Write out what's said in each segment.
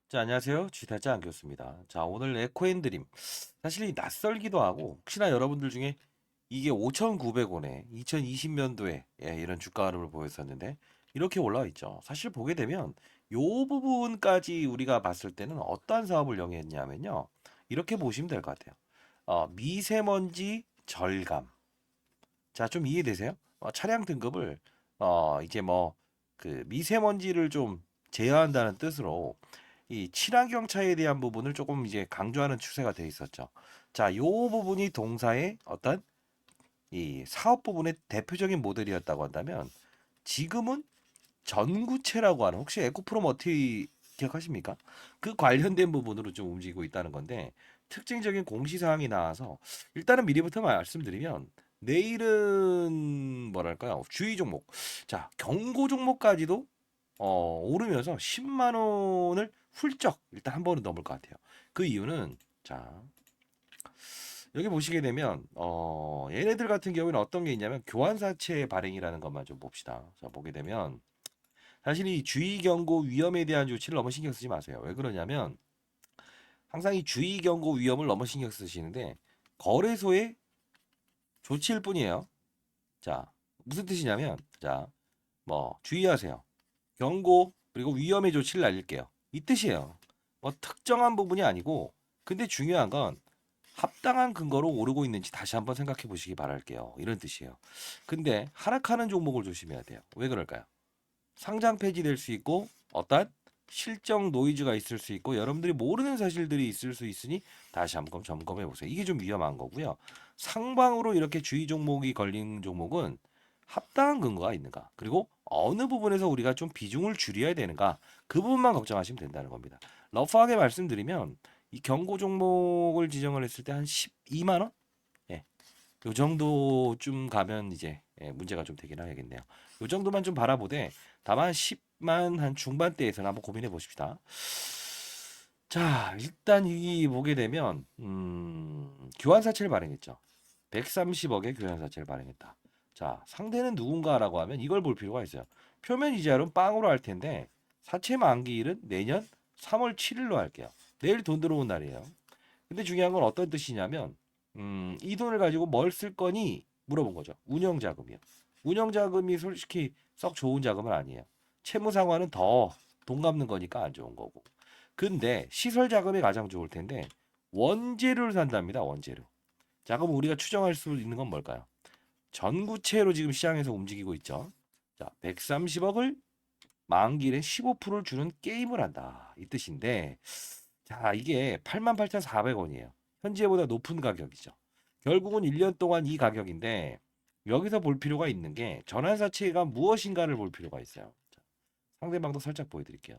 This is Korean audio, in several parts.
자, 안녕하세요. 쥐타짜 안교수입니다. 자, 오늘 에코앤드림. 사실 이 낯설기도 하고, 혹시나 여러분들 중에 이게 5,900원에 2020년도에 이런 주가 흐름을 보였었는데, 이렇게 올라와 있죠. 사실 보게 되면, 요 부분까지 우리가 봤을 때는 어떠한 사업을 영위했냐면요. 이렇게 보시면 될 것 같아요. 미세먼지 절감. 자, 좀 이해되세요? 차량 등급을, 이제 뭐, 그 미세먼지를 좀 제어한다는 뜻으로 이 친환경 차에 대한 부분을 조금 이제 강조하는 추세가 돼 있었죠. 자, 요 부분이 동사의 어떤 이 사업 부분의 대표적인 모델이었다고 한다면 지금은 전구체라고 하는 혹시 에코프로 머티 기억하십니까? 그 관련된 부분으로 좀 움직이고 있다는 건데 특징적인 공시사항이 나와서 일단은 미리부터 말씀드리면 내일은 뭐랄까요? 주의 종목. 자, 경고 종목까지도 오르면서 10만 원을 훌쩍 일단 한 번은 넘을 것 같아요. 그 이유는 자, 여기 보시게 되면 얘네들 같은 경우에는 어떤 게 있냐면 교환사채 발행이라는 것만 좀 봅시다. 자, 보게 되면 사실 이 주의 경고 위험에 대한 조치를 너무 신경 쓰지 마세요. 왜 그러냐면 항상 이 주의 경고 위험을 너무 신경 쓰시는데 거래소의 조치일 뿐이에요. 자, 무슨 뜻이냐면 자, 뭐 주의하세요. 경고 그리고 위험의 조치를 날릴게요. 이 뜻이에요. 뭐 특정한 부분이 아니고 근데 중요한 건 합당한 근거로 오르고 있는지 다시 한번 생각해 보시기 바랄게요. 이런 뜻이에요. 근데 하락하는 종목을 조심해야 돼요. 왜 그럴까요? 상장 폐지될 수 있고 어떤 실적 노이즈가 있을 수 있고 여러분들이 모르는 사실들이 있을 수 있으니 다시 한번 점검해 보세요. 이게 좀 위험한 거고요. 상방으로 이렇게 주의 종목이 걸린 종목은 합당한 근거가 있는가? 그리고 어느 부분에서 우리가 좀 비중을 줄여야 되는가? 그 부분만 걱정하시면 된다는 겁니다. 러프하게 말씀드리면 이 경고 종목을 지정을 했을 때 한 12만 원? 예. 요 정도쯤 가면 이제 문제가 좀 되긴 하겠네요. 요 정도만 좀 바라보되 다만 10만 한 중반대에서는 한번 고민해 보십시다. 자, 일단 이 보게 되면 교환사채를 발행했죠. 130억의 교환사채를 발행했다. 자, 상대는 누군가라고 하면 이걸 볼 필요가 있어요. 표면 이자율은 빵으로 할 텐데 사채 만기일은 내년 3월 7일로 할게요. 내일 돈 들어온 날이에요. 근데 중요한 건 어떤 뜻이냐면 이 돈을 가지고 뭘 쓸 거니 물어본 거죠. 운영 자금이요. 운영 자금이 솔직히 썩 좋은 자금은 아니에요. 채무 상환은 더 돈 갚는 거니까 안 좋은 거고. 근데 시설 자금이 가장 좋을 텐데 원재료를 산답니다. 원재료. 자, 그럼 우리가 추정할 수 있는 건 뭘까요? 전구체로 지금 시장에서 움직이고 있죠. 자, 130억을 만기일에 15%를 주는 게임을 한다. 이 뜻인데 자, 이게 88,400원이에요. 현재보다 높은 가격이죠. 결국은 1년 동안 이 가격인데 여기서 볼 필요가 있는 게 전환사채가 무엇인가를 볼 필요가 있어요. 자, 상대방도 살짝 보여드릴게요.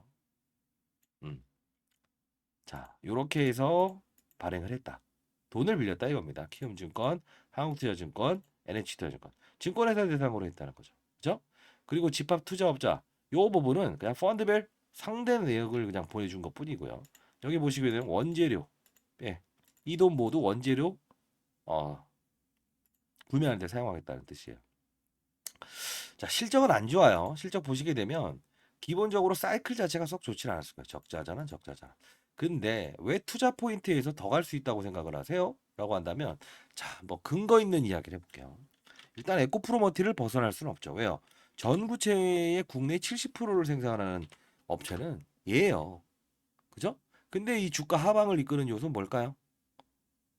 음. 자, 요렇게 해서 발행을 했다. 돈을 빌렸다 이겁니다. 키움증권, 한국투자증권, NH투자증권. 증권회사 대상으로 했다는 거죠. 그죠? 그리고 집합투자업자. 요 부분은 그냥 펀드별 상대 내역을 그냥 보내준 것 뿐이고요. 여기 보시게 되면 원재료. 예. 이 돈 모두 원재료 어, 구매하는 데 사용하겠다는 뜻이에요. 자, 실적은 안 좋아요. 실적 보시게 되면 기본적으로 사이클 자체가 썩 좋지 않았을 거예요. 적자잖아, 적자잖아. 근데 왜 투자 포인트에서 더 갈 수 있다고 생각을 하세요? 라고 한다면 자, 뭐 근거 있는 이야기를 해볼게요. 일단 에코프로머티를 벗어날 수는 없죠. 왜요? 전구체의 국내 70%를 생산하는 업체는 얘예요. 그죠? 근데 이 주가 하방을 이끄는 요소는 뭘까요?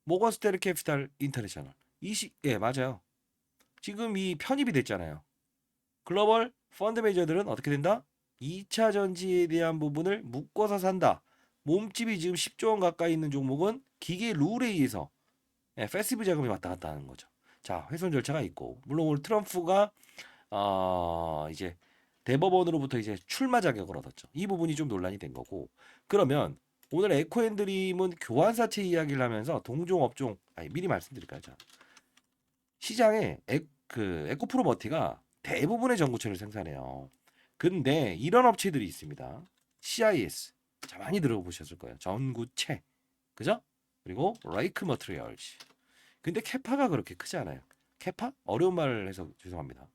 모건스테르 캐피탈 인터내셔널. 예, 맞아요. 지금 이 편입이 됐잖아요. 글로벌 펀드 매니저들은 어떻게 된다? 2차 전지에 대한 부분을 묶어서 산다. 몸집이 지금 10조 원 가까이 있는 종목은 기계 룰에 의해서 패시브 자금이 왔다 갔다 하는 거죠. 자, 훼손 절차가 있고 물론 오늘 트럼프가 이제 대법원으로부터 이제 출마 자격을 얻었죠. 이 부분이 좀 논란이 된 거고. 그러면 오늘 에코앤드림은 교환사채 이야기를 하면서 동종 업종 아니 미리 말씀드릴까요? 자, 시장에 에코프로머티가 대부분의 전구체를 생산해요. 근데 이런 업체들이 있습니다. CIS. 자, 많이 들어보셨을 거예요. 전구체. 그죠? 그리고 레이크 머트리얼즈. 근데 캐파가 그렇게 크지 않아요. 캐파? 어려운 말을 해서 죄송합니다.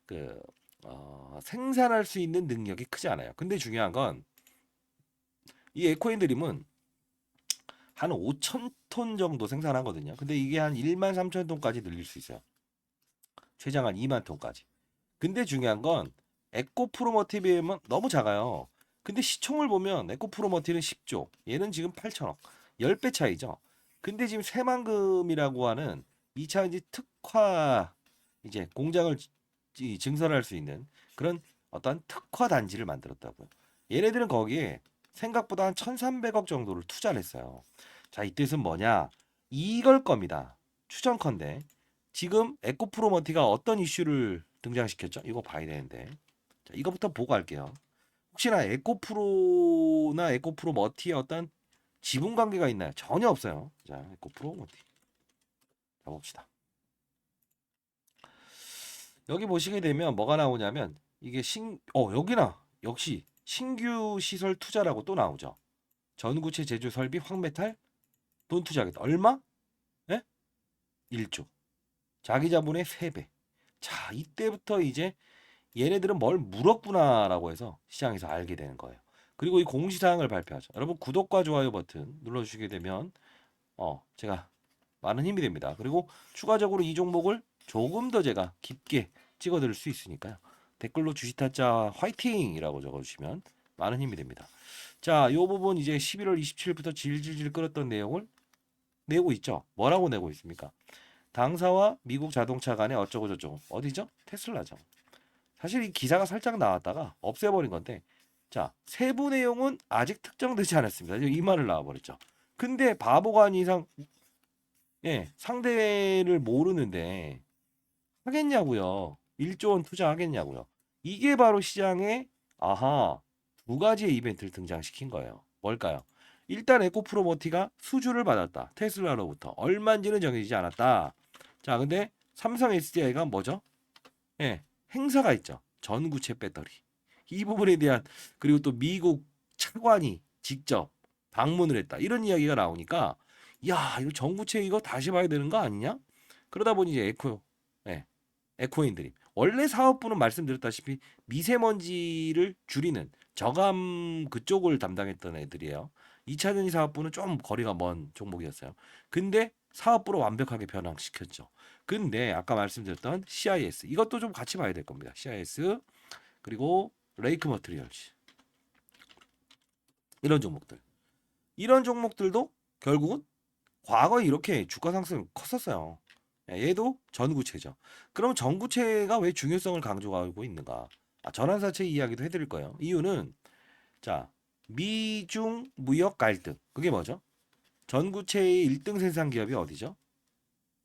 그 생산할 수 있는 능력이 크지 않아요. 근데 중요한 건 이 에코인드림은 한 5천 톤 정도 생산하거든요. 근데 이게 한 1만 3천 톤까지 늘릴 수 있어요. 최장 한 2만 톤까지. 근데 중요한 건 에코프로머티에 비하면 너무 작아요. 근데 시총을 보면 에코프로머티는 10조, 얘는 지금 8천억, 10배 차이죠. 근데 지금 새만금이라고 하는 2차전지 특화 이제 공장을 증설할 수 있는 그런 어떤 특화 단지를 만들었다고요. 얘네들은 거기에 생각보다 한 1,300억 정도를 투자를 했어요. 자, 이 뜻은 뭐냐? 이걸 겁니다. 추정컨대 지금 에코프로머티가 어떤 이슈를 등장시켰죠? 이거 봐야 되는데. 자, 이거부터 보고 할게요. 혹시나 에코프로나 에코프로머티에 어떤 지분 관계가 있나요? 전혀 없어요. 자, 에코프로머티. 자, 봅시다. 여기 보시게 되면 뭐가 나오냐면 이게 여기나 역시 신규 시설 투자라고 또 나오죠. 전구체 제조 설비 황메탈 돈 투자하겠다. 얼마? 예? 1조. 자기 자본의 3배. 자, 이때부터 이제 얘네들은 뭘 물었구나라고 해서 시장에서 알게 되는 거예요. 그리고 이 공시사항을 발표하죠. 여러분 구독과 좋아요 버튼 눌러주시게 되면 제가 많은 힘이 됩니다. 그리고 추가적으로 이 종목을 조금 더 제가 깊게 찍어드릴 수 있으니까요. 댓글로 주식타짜 화이팅이라고 적어주시면 많은 힘이 됩니다. 자, 이 부분 이제 11월 27일부터 질질질 끌었던 내용을 내고 있죠. 뭐라고 내고 있습니까? 당사와 미국 자동차 간에 어쩌고 저쩌고 어디죠? 테슬라죠. 사실 이 기사가 살짝 나왔다가 없애버린 건데 자 세부 내용은 아직 특정되지 않았습니다. 이 말을 나와버렸죠. 근데 바보가 아닌 이상 상대를 모르는데 하겠냐고요. 1조 원 투자하겠냐고요. 이게 바로 시장에 두 가지의 이벤트를 등장시킨 거예요. 뭘까요? 일단 에코프로머티가 수주를 받았다. 테슬라로부터 얼마인지는 정해지지 않았다. 자, 근데 삼성 SDI가 뭐죠? 행사가 있죠. 전구체 배터리. 이 부분에 대한 그리고 또 미국 차관이 직접 방문을 했다. 이런 이야기가 나오니까 야, 이거 전구체 이거 다시 봐야 되는 거 아니냐? 그러다 보니 이제 에코인들이 원래 사업부는 말씀드렸다시피 미세먼지를 줄이는 저감 그쪽을 담당했던 애들이에요. 2차전지 사업부는 좀 거리가 먼 종목이었어요. 근데 사업부로 완벽하게 변화시켰죠. 근데 아까 말씀드렸던 CIS 이것도 좀 같이 봐야 될 겁니다. CIS 그리고 레이크 머트리얼즈 이런 종목들. 이런 종목들도 결국은 과거에 이렇게 주가 상승 컸었어요. 얘도 전구체죠. 그럼 전구체가 왜 중요성을 강조하고 있는가? 전환사채 이야기도 해드릴 거예요. 이유는 자 미중 무역 갈등 그게 뭐죠? 전구체의 1등 생산 기업이 어디죠?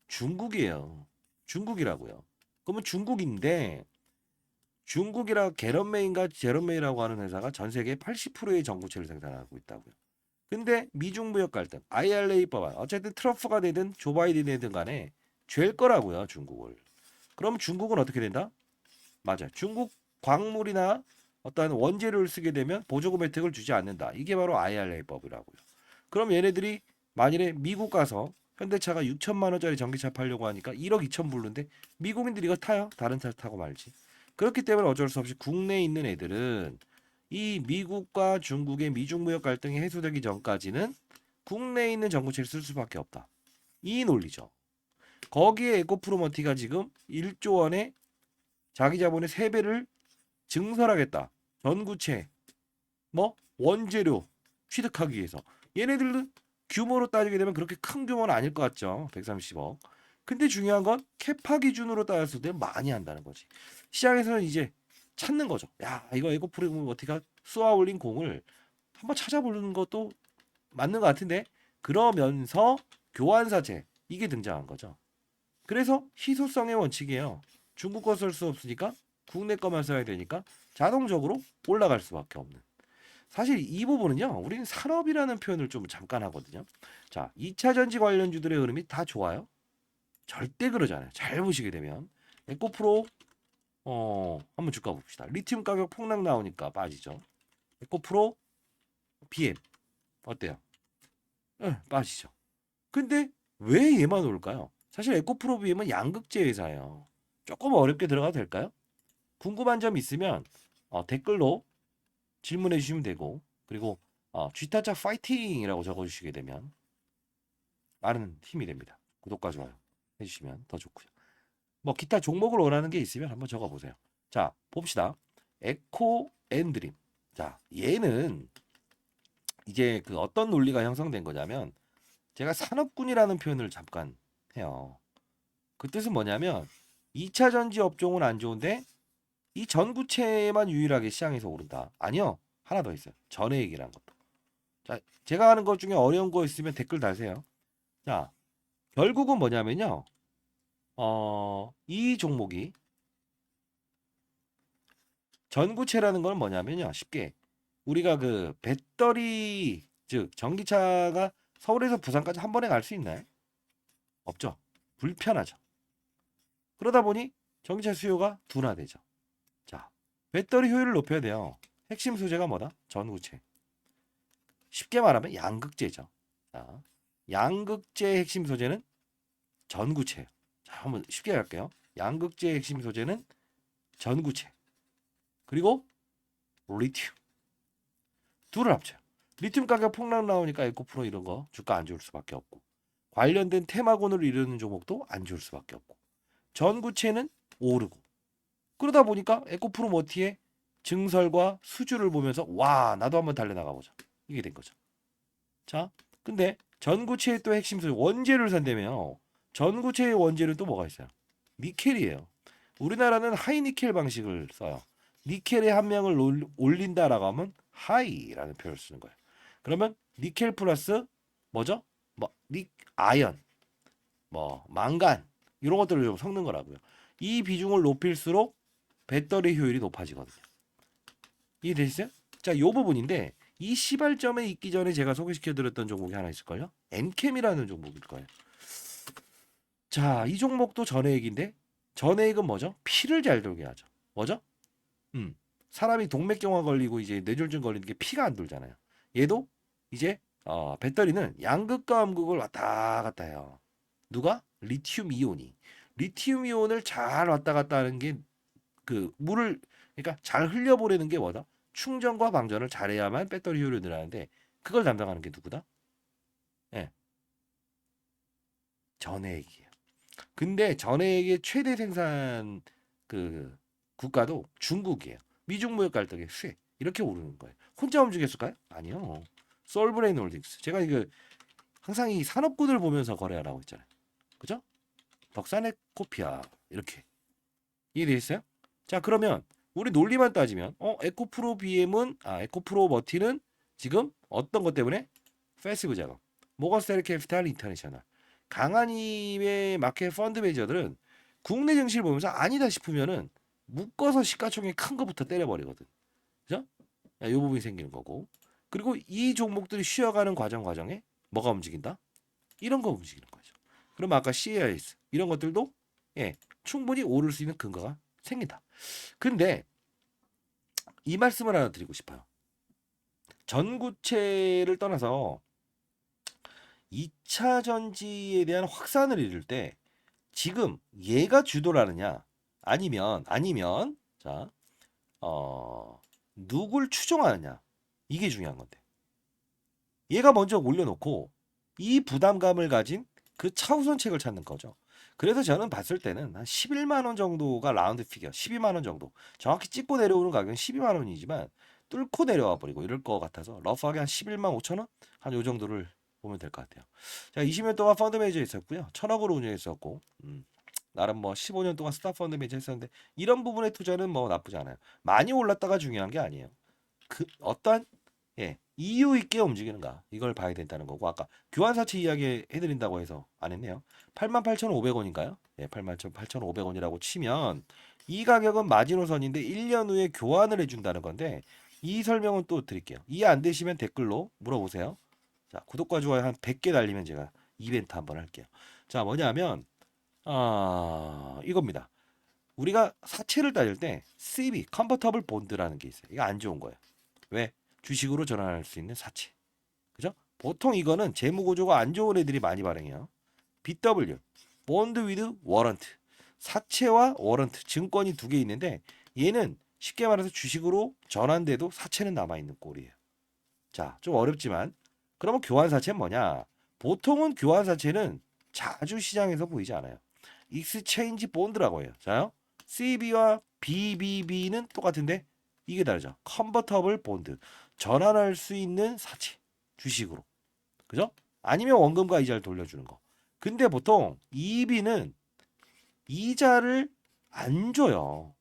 중국이에요. 중국이라고요. 그러면 중국인데 중국이라 게런메인가 제런메이라고 하는 회사가 전 세계 80%의 전구체를 생산하고 있다고요. 근데 미중 무역 갈등, IRA 법안, 어쨌든 트럼프가 되든 조 바이든이 되든 간에 죄일 거라고요, 중국을. 그럼 중국은 어떻게 된다? 맞아요. 중국 광물이나 어떤 원재료를 쓰게 되면 보조금 혜택을 주지 않는다. 이게 바로 IRA 법이라고요. 그럼 얘네들이 만일에 미국 가서 현대차가 6천만 원짜리 전기차 팔려고 하니까 1억 2천 불르는데 미국인들이 이거 타요? 다른 차 타고 말지. 그렇기 때문에 어쩔 수 없이 국내에 있는 애들은 이 미국과 중국의 미중 무역 갈등이 해소되기 전까지는 국내에 있는 전구체를 쓸 수밖에 없다. 이 논리죠. 거기에 에코프로머티가 지금 1조 원의 자기 자본의 3배를 증설하겠다. 전구체, 원재료 취득하기 위해서. 얘네들은 규모로 따지게 되면 그렇게 큰 규모는 아닐 것 같죠. 130억. 근데 중요한 건 캐파 기준으로 따졌을 때 많이 한다는 거지. 시장에서는 이제 찾는 거죠. 야, 이거 에코프로머티가 쏘아 올린 공을 한번 찾아보는 것도 맞는 것 같은데 그러면서 교환사채 이게 등장한 거죠. 그래서 희소성의 원칙이에요. 중국 거 쓸 수 없으니까 국내 거만 써야 되니까 자동적으로 올라갈 수밖에 없는. 사실 이 부분은요. 우리는 산업이라는 표현을 좀 잠깐 하거든요. 자, 2차 전지 관련주들의 흐름이 다 좋아요? 절대 그러잖아요. 잘 보시게 되면 에코프로 한번 주가 봅시다. 리튬 가격 폭락 나오니까 빠지죠. 에코프로 BM 어때요? 빠지죠. 근데 왜 얘만 올까요? 사실 에코프로 BM은 양극재 회사예요. 조금 어렵게 들어가도 될까요? 궁금한 점 있으면 댓글로 질문해 주시면 되고 그리고 G타짜 파이팅이라고 적어주시게 되면 많은 힘이 됩니다. 구독과 좋아요 해주시면 더 좋고요. 뭐 기타 종목을 원하는 게 있으면 한번 적어보세요. 자, 봅시다. 에코 앤드림. 자, 얘는 이제 그 어떤 논리가 형성된 거냐면 제가 산업군이라는 표현을 잠깐 해요. 그 뜻은 뭐냐면 2차 전지 업종은 안 좋은데 이 전구체만 유일하게 시장에서 오른다. 아니요. 하나 더 있어요. 전해액이라는 것도. 자, 제가 하는 것 중에 어려운 거 있으면 댓글 달세요. 자, 결국은 뭐냐면요. 이 종목이 전구체라는 건 뭐냐면요. 쉽게 우리가 그 배터리 즉 전기차가 서울에서 부산까지 한 번에 갈 수 있나요? 없죠. 불편하죠. 그러다 보니 전기차 수요가 둔화되죠. 자, 배터리 효율을 높여야 돼요. 핵심 소재가 뭐다? 전구체. 쉽게 말하면 양극재죠. 자, 양극재의 핵심 소재는 전구체예요. 자, 한번 쉽게 할게요. 양극재의 핵심 소재는 전구체. 그리고 리튬. 둘을 합쳐요. 리튬 가격 폭락 나오니까 에코프로 이런 거 주가 안 좋을 수밖에 없고 관련된 테마군을 이루는 종목도 안 좋을 수밖에 없고 전구체는 오르고 그러다 보니까 에코프로 머티의 증설과 수주를 보면서 와 나도 한번 달려나가 보자 이게 된 거죠. 자, 근데 전구체의 또 핵심 소재 원재료를 산다며요. 전구체의 원재료는 또 뭐가 있어요? 니켈이에요. 우리나라는 하이니켈 방식을 써요. 니켈의 함량을 올린다라고 하면 하이라는 표현을 쓰는 거예요. 그러면 니켈 플러스 뭐죠? 아연, 뭐 망간 이런 것들을 좀 섞는 거라고요. 이 비중을 높일수록 배터리 효율이 높아지거든요. 이해되시죠? 자, 요 부분인데 이 시발점에 있기 전에 제가 소개시켜드렸던 종목이 하나 있을걸요? 엔캠이라는 종목일 거예요. 자, 이 종목도 전해액인데 전해액은 뭐죠? 피를 잘 돌게 하죠. 뭐죠? 사람이 동맥경화 걸리고 이제 뇌졸중 걸리는 게 피가 안 돌잖아요. 얘도 이제 배터리는 양극과 음극을 왔다 갔다 해요. 누가? 리튬 이온이. 리튬 이온을 잘 왔다 갔다 하는 게 그 물을 그러니까 잘 흘려보내는 게 뭐다? 충전과 방전을 잘해야만 배터리 효율이 늘어나는데 그걸 담당하는 게 누구다? 예, 전해액이에요. 근데 전해액의 최대 생산 그 국가도 중국이에요. 미중 무역 갈등의 수혜 이렇게 오르는 거예요. 혼자 움직였을까요? 아니요. 솔브레인 홀딩스. 제가 이거 항상 이 산업군을 보면서 거래하라고 했잖아요. 그죠? 덕산의 코피아 이렇게 이해되셨어요? 자 그러면 우리 논리만 따지면 에코프로 BM은 에코프로 머티는 지금 어떤 것 때문에 패시브 자금 모건스탠리 캐피탈 인터내셔널 강한 힘의 마켓 펀드 매니저들은 국내 증시를 보면서 아니다 싶으면은 묶어서 시가총액 큰 거부터 때려버리거든. 그죠? 이 부분이 생기는 거고. 그리고 이 종목들이 쉬어가는 과정에 뭐가 움직인다? 이런 거 움직이는 거죠. 그럼 아까 CAS 이런 것들도 예, 충분히 오를 수 있는 근거가 생긴다. 근데 이 말씀을 하나 드리고 싶어요. 전구체를 떠나서 2차 전지에 대한 확산을 이룰 때 지금 얘가 주도를 하느냐 아니면 자 누굴 추종하느냐 이게 중요한 건데 얘가 먼저 올려놓고 이 부담감을 가진 그 차우선책을 찾는 거죠. 그래서 저는 봤을 때는 한 11만 원 정도가 라운드 피겨 12만 원 정도 정확히 찍고 내려오는 가격은 12만 원이지만 뚫고 내려와 버리고 이럴 것 같아서 러프하게 한 11만 5천 원? 한 요 정도를 보면 될 것 같아요. 자, 20년 동안 펀드 매니저 있었고요. 1,000억으로 운영했었고 나름 뭐 15년 동안 스타 펀드 매니저 했었는데 이런 부분의 투자는 뭐 나쁘지 않아요. 많이 올랐다가 중요한 게 아니에요. 그 어떠한 이유 있게 움직이는가 이걸 봐야 된다는 거고 아까 교환사채 이야기 해드린다고 해서 안 했네요. 88,500원인가요? 예, 88,500원이라고 치면 이 가격은 마지노선인데 1년 후에 교환을 해준다는 건데 이 설명은 또 드릴게요. 이해 안 되시면 댓글로 물어보세요. 자, 구독과 좋아요 한 100개 달리면 제가 이벤트 한번 할게요. 자, 뭐냐면 이겁니다. 우리가 사채를 따질 때 CB, 컨버터블 본드라는 게 있어요. 이거 안 좋은 거예요. 왜? 주식으로 전환할 수 있는 사채. 그죠? 보통 이거는 재무 구조가 안 좋은 애들이 많이 발행해요. BW, 본드 위드 워런트. 사채와 워런트, 증권이 두 개 있는데 얘는 쉽게 말해서 주식으로 전환돼도 사채는 남아 있는 꼴이에요. 자, 좀 어렵지만 그러면 교환사채는 뭐냐? 보통은 교환사채는 자주 시장에서 보이지 않아요. 익스체인지 본드라고 해요. 자요. CB와 BBB는 똑같은데 이게 다르죠. 컨버터블 본드. 전환할 수 있는 사채. 주식으로. 그죠? 아니면 원금과 이자를 돌려주는 거. 근데 보통 EB는 이자를 안 줘요.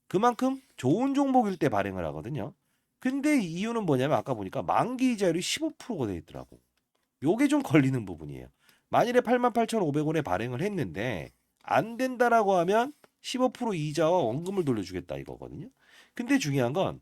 그만큼 좋은 종목일 때 발행을 하거든요. 근데 이유는 뭐냐면 아까 보니까 만기 이자율이 15%가 돼 있더라고. 요게 좀 걸리는 부분이에요. 만일에 88,500원에 발행을 했는데 안 된다라고 하면 15% 이자와 원금을 돌려주겠다 이거거든요. 근데 중요한 건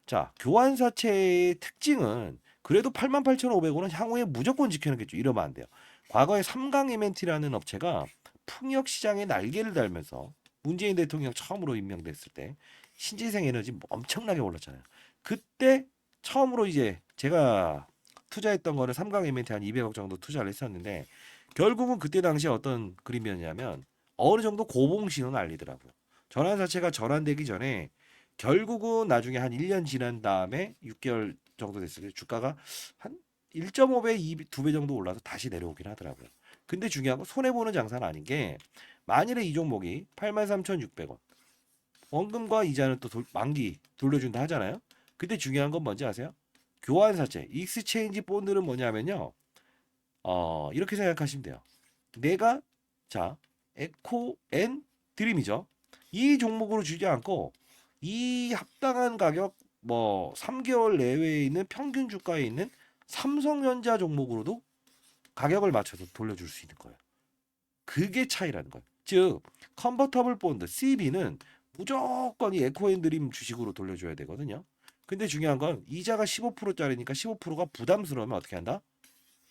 자, 교환사채의 특징은 그래도 88,500원은 향후에 무조건 지켜내겠죠. 이러면 안 돼요. 과거에 삼강 M&T라는 업체가 풍력 시장에 날개를 달면서 문재인 대통령 처음으로 임명됐을 때 신재생 에너지 엄청나게 올랐잖아요. 그때 처음으로 이제 제가 투자했던 거는 삼강 M&T 한 200억 정도 투자를 했었는데 결국은 그때 당시에 어떤 그림이었냐면 어느 정도 고봉신호 날리더라고요. 전환 자체가 전환되기 전에 결국은 나중에 한 1년 지난 다음에 6개월 정도 됐을 때 주가가 한 1.5배, 2배 정도 올라서 다시 내려오긴 하더라고요. 근데 중요한 건 손해보는 장사는 아닌 게 만일에 이 종목이 83,600원 원금과 이자는 또 만기 돌려준다 하잖아요. 근데 중요한 건 뭔지 아세요? 교환사채, 익스체인지 본드는 뭐냐면요. 이렇게 생각하시면 돼요. 내가 자 에코 앤 드림이죠. 이 종목으로 주지 않고 이 합당한 가격 뭐 3개월 내외에 있는 평균 주가에 있는 삼성전자 종목으로도 가격을 맞춰서 돌려줄 수 있는 거예요. 그게 차이라는 거예요. 즉 컨버터블 본드 CB는 무조건 이 에코앤드림 주식으로 돌려줘야 되거든요. 근데 중요한 건 이자가 15%짜리니까 15%가 부담스러우면 어떻게 한다?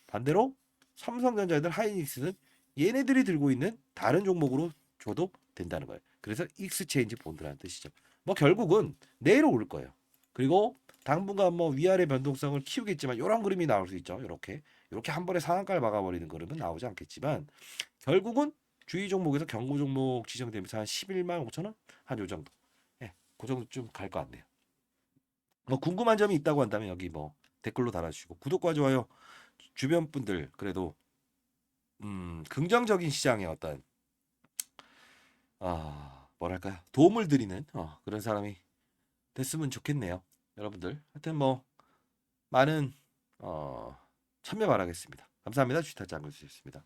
반대로 삼성전자들 하이닉스는 얘네들이 들고 있는 다른 종목으로 줘도 된다는 거예요. 그래서 익스체인지 본드라는 뜻이죠. 뭐 결국은 내일 오를 거예요. 그리고 당분간 뭐 위아래 변동성을 키우겠지만 이런 그림이 나올 수 있죠. 이렇게 한 번에 상한가를 막아버리는 그림은 나오지 않겠지만 결국은 주의 종목에서 경고 종목 지정되면서 한 11만 5천 원? 한 요 정도. 예, 그 정도쯤 갈 것 같네요. 뭐 궁금한 점이 있다고 한다면 여기 뭐 댓글로 달아주시고 구독과 좋아요 주변 분들 그래도 긍정적인 시장에 어떤 뭐랄까요 도움을 드리는 그런 사람이 됐으면 좋겠네요. 여러분들 하여튼 뭐 많은 어, 참여 바라겠습니다. 감사합니다. 주식타짜 안경수였습니다.